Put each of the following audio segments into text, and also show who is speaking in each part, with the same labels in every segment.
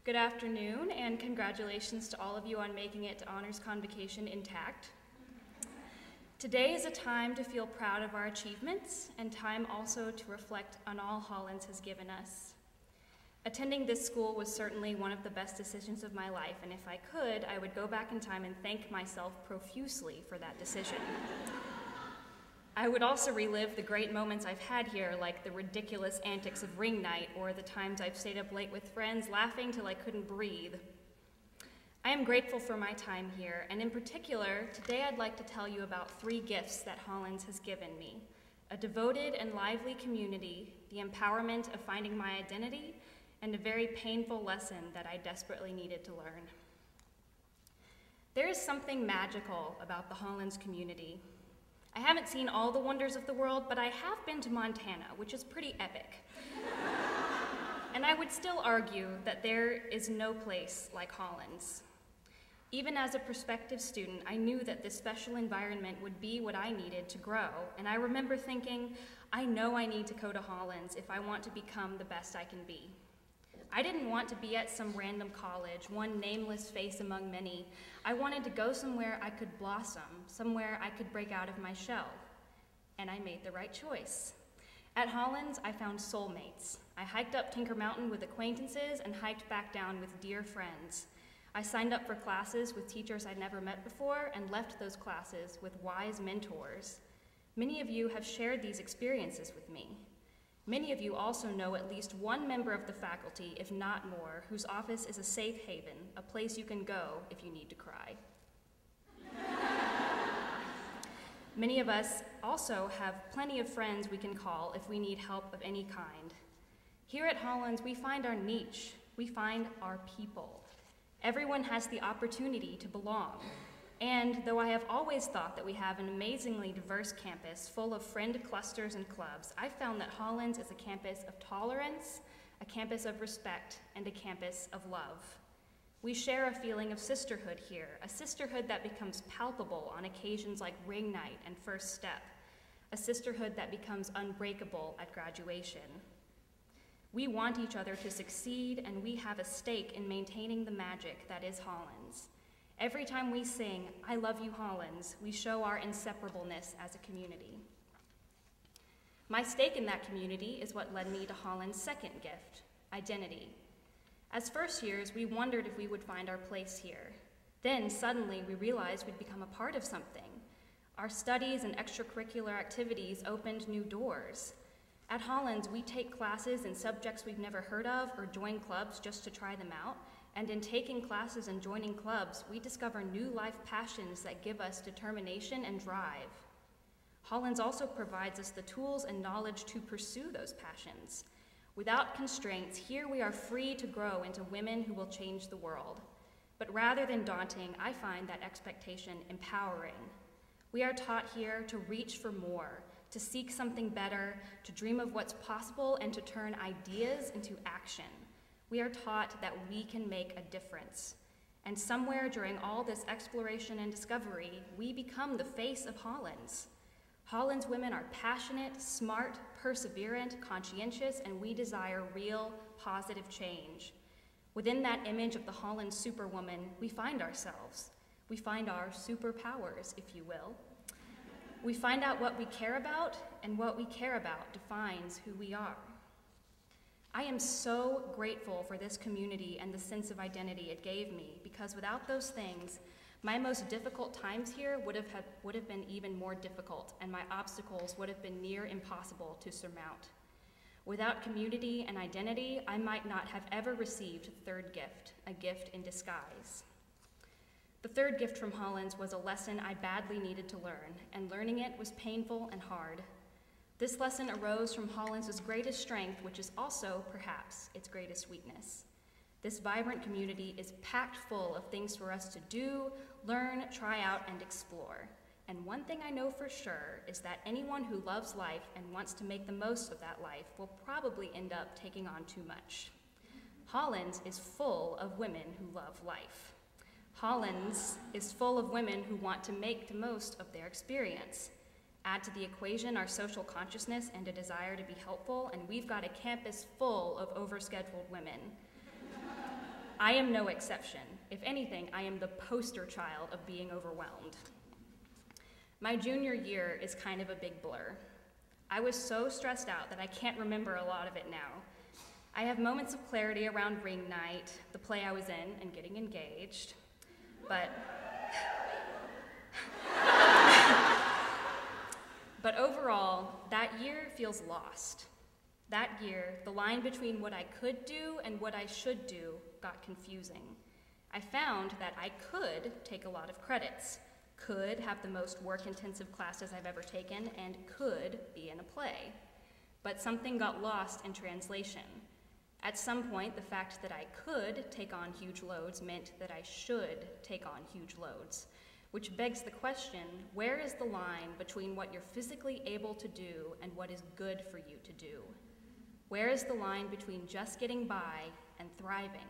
Speaker 1: Good afternoon, and congratulations to all of you on making it to Honors Convocation intact. Today is a time to feel proud of our achievements, and time also to reflect on all Hollins has given us. Attending this school was certainly one of the best decisions of my life, and if I could, I would go back in time and thank myself profusely for that decision. I would also relive the great moments I've had here, like the ridiculous antics of ring night or the times I've stayed up late with friends laughing till I couldn't breathe. I am grateful for my time here, and in particular, today I'd like to tell you about 3 gifts that Hollins has given me: a devoted and lively community, the empowerment of finding my identity, and a very painful lesson that I desperately needed to learn. There is something magical about the Hollins community. I haven't seen all the wonders of the world, but I have been to Montana, which is pretty epic. And I would still argue that there is no place like Hollins. Even as a prospective student, I knew that this special environment would be what I needed to grow, and I remember thinking, I know I need to go to Hollins if I want to become the best I can be. I didn't want to be at some random college, one nameless face among many. I wanted to go somewhere I could blossom, somewhere I could break out of my shell. And I made the right choice. At Hollins, I found soulmates. I hiked up Tinker Mountain with acquaintances and hiked back down with dear friends. I signed up for classes with teachers I'd never met before and left those classes with wise mentors. Many of you have shared these experiences with me. Many of you also know at least one member of the faculty, if not more, whose office is a safe haven, a place you can go if you need to cry. Many of us also have plenty of friends we can call if we need help of any kind. Here at Hollins, we find our niche. We find our people. Everyone has the opportunity to belong. And though I have always thought that we have an amazingly diverse campus full of friend clusters and clubs, I found that Hollins is a campus of tolerance, a campus of respect, and a campus of love. We share a feeling of sisterhood here, a sisterhood that becomes palpable on occasions like ring night and first step, a sisterhood that becomes unbreakable at graduation. We want each other to succeed, and we have a stake in maintaining the magic that is Hollins. Every time we sing, I love you, Hollins, we show our inseparableness as a community. My stake in that community is what led me to Hollins' second gift, identity. As first years, we wondered if we would find our place here. Then suddenly we realized we'd become a part of something. Our studies and extracurricular activities opened new doors. At Hollins, we take classes in subjects we've never heard of or join clubs just to try them out. And in taking classes and joining clubs, we discover new life passions that give us determination and drive. Hollins also provides us the tools and knowledge to pursue those passions. Without constraints, here we are free to grow into women who will change the world. But rather than daunting, I find that expectation empowering. We are taught here to reach for more, to seek something better, to dream of what's possible, and to turn ideas into action. We are taught that we can make a difference. And somewhere during all this exploration and discovery, we become the face of Hollins. Hollins women are passionate, smart, perseverant, conscientious, and we desire real, positive change. Within that image of the Hollins superwoman, we find ourselves. We find our superpowers, if you will. We find out what we care about, and what we care about defines who we are. I am so grateful for this community and the sense of identity it gave me, because without those things, my most difficult times here would have been even more difficult, and my obstacles would have been near impossible to surmount. Without community and identity, I might not have ever received the third gift, a gift in disguise. The third gift from Hollins was a lesson I badly needed to learn, and learning it was painful and hard. This lesson arose from Hollins' greatest strength, which is also, perhaps, its greatest weakness. This vibrant community is packed full of things for us to do, learn, try out, and explore. And one thing I know for sure is that anyone who loves life and wants to make the most of that life will probably end up taking on too much. Hollins is full of women who love life. Hollins is full of women who want to make the most of their experience. Add to the equation our social consciousness and a desire to be helpful, and we've got a campus full of overscheduled women. I am no exception. If anything, I am the poster child of being overwhelmed. My junior year is kind of a big blur. I was so stressed out that I can't remember a lot of it now. I have moments of clarity around ring night, the play I was in, and getting engaged, but overall, that year feels lost. That year, the line between what I could do and what I should do got confusing. I found that I could take a lot of credits, could have the most work-intensive classes I've ever taken, and could be in a play. But something got lost in translation. At some point, the fact that I could take on huge loads meant that I should take on huge loads, which begs the question, where is the line between what you're physically able to do and what is good for you to do? Where is the line between just getting by and thriving?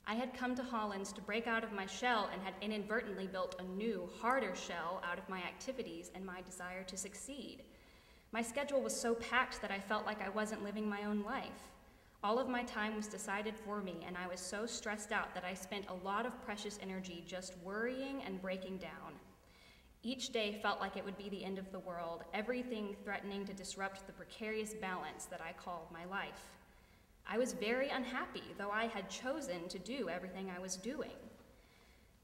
Speaker 1: I had come to Hollins to break out of my shell and had inadvertently built a new, harder shell out of my activities and my desire to succeed. My schedule was so packed that I felt like I wasn't living my own life. All of my time was decided for me, and I was so stressed out that I spent a lot of precious energy just worrying and breaking down. Each day felt like it would be the end of the world, everything threatening to disrupt the precarious balance that I called my life. I was very unhappy, though I had chosen to do everything I was doing.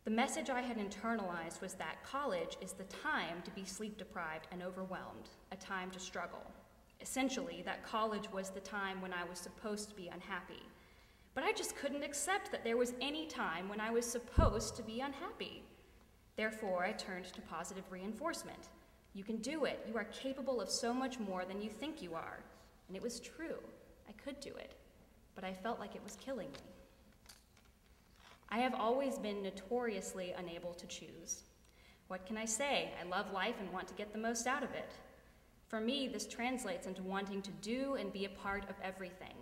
Speaker 1: The message I had internalized was that college is the time to be sleep-deprived and overwhelmed, a time to struggle. Essentially, that college was the time when I was supposed to be unhappy. But I just couldn't accept that there was any time when I was supposed to be unhappy. Therefore, I turned to positive reinforcement. You can do it. You are capable of so much more than you think you are. And it was true. I could do it. But I felt like it was killing me. I have always been notoriously unable to choose. What can I say? I love life and want to get the most out of it. For me, this translates into wanting to do and be a part of everything.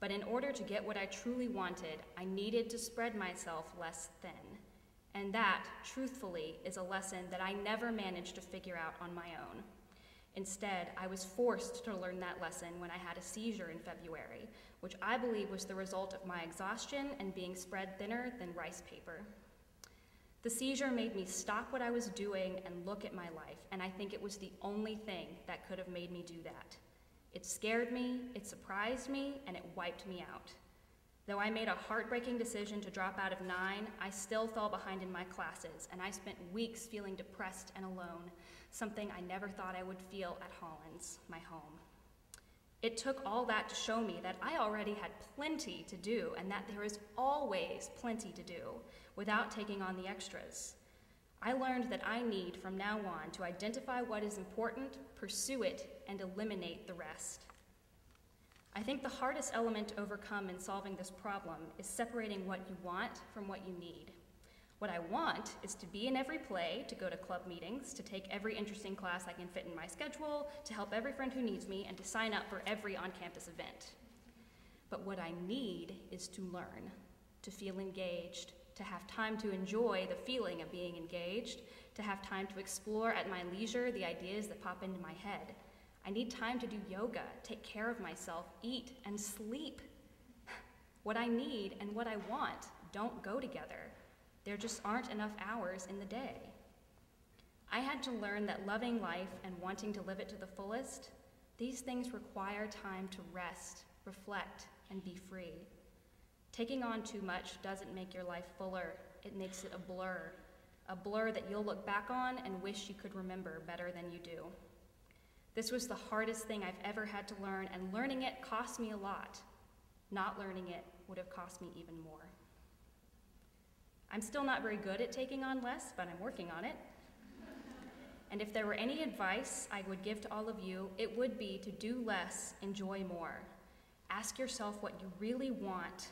Speaker 1: But in order to get what I truly wanted, I needed to spread myself less thin. And that, truthfully, is a lesson that I never managed to figure out on my own. Instead, I was forced to learn that lesson when I had a seizure in February, which I believe was the result of my exhaustion and being spread thinner than rice paper. The seizure made me stop what I was doing and look at my life, and I think it was the only thing that could have made me do that. It scared me, it surprised me, and it wiped me out. Though I made a heartbreaking decision to drop out of 9, I still fell behind in my classes, and I spent weeks feeling depressed and alone, something I never thought I would feel at Hollins, my home. It took all that to show me that I already had plenty to do and that there is always plenty to do without taking on the extras. I learned that I need, from now on, to identify what is important, pursue it, and eliminate the rest. I think the hardest element to overcome in solving this problem is separating what you want from what you need. What I want is to be in every play, to go to club meetings, to take every interesting class I can fit in my schedule, to help every friend who needs me, and to sign up for every on-campus event. But what I need is to learn, to feel engaged, to have time to enjoy the feeling of being engaged, to have time to explore at my leisure the ideas that pop into my head. I need time to do yoga, take care of myself, eat, and sleep. What I need and what I want don't go together. There just aren't enough hours in the day. I had to learn that loving life and wanting to live it to the fullest, these things require time to rest, reflect, and be free. Taking on too much doesn't make your life fuller, it makes it a blur that you'll look back on and wish you could remember better than you do. This was the hardest thing I've ever had to learn, and learning it cost me a lot. Not learning it would have cost me even more. I'm still not very good at taking on less, but I'm working on it. And if there were any advice I would give to all of you, it would be to do less, enjoy more. Ask yourself what you really want,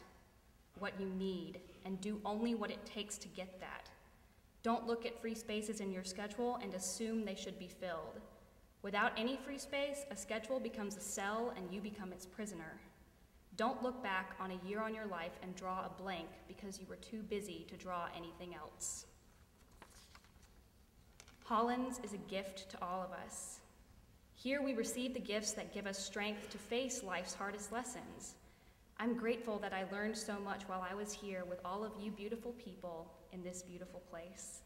Speaker 1: what you need, and do only what it takes to get that. Don't look at free spaces in your schedule and assume they should be filled. Without any free space, a schedule becomes a cell and you become its prisoner. Don't look back on a year on your life and draw a blank because you were too busy to draw anything else. Hollins is a gift to all of us. Here we receive the gifts that give us strength to face life's hardest lessons. I'm grateful that I learned so much while I was here with all of you beautiful people in this beautiful place.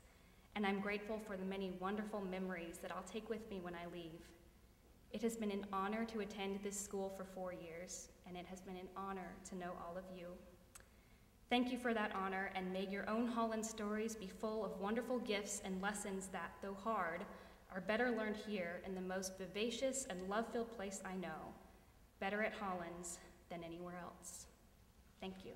Speaker 1: And I'm grateful for the many wonderful memories that I'll take with me when I leave. It has been an honor to attend this school for 4 years, and it has been an honor to know all of you. Thank you for that honor, and may your own Hollins stories be full of wonderful gifts and lessons that, though hard, are better learned here in the most vivacious and love-filled place I know, better at Hollins than anywhere else. Thank you.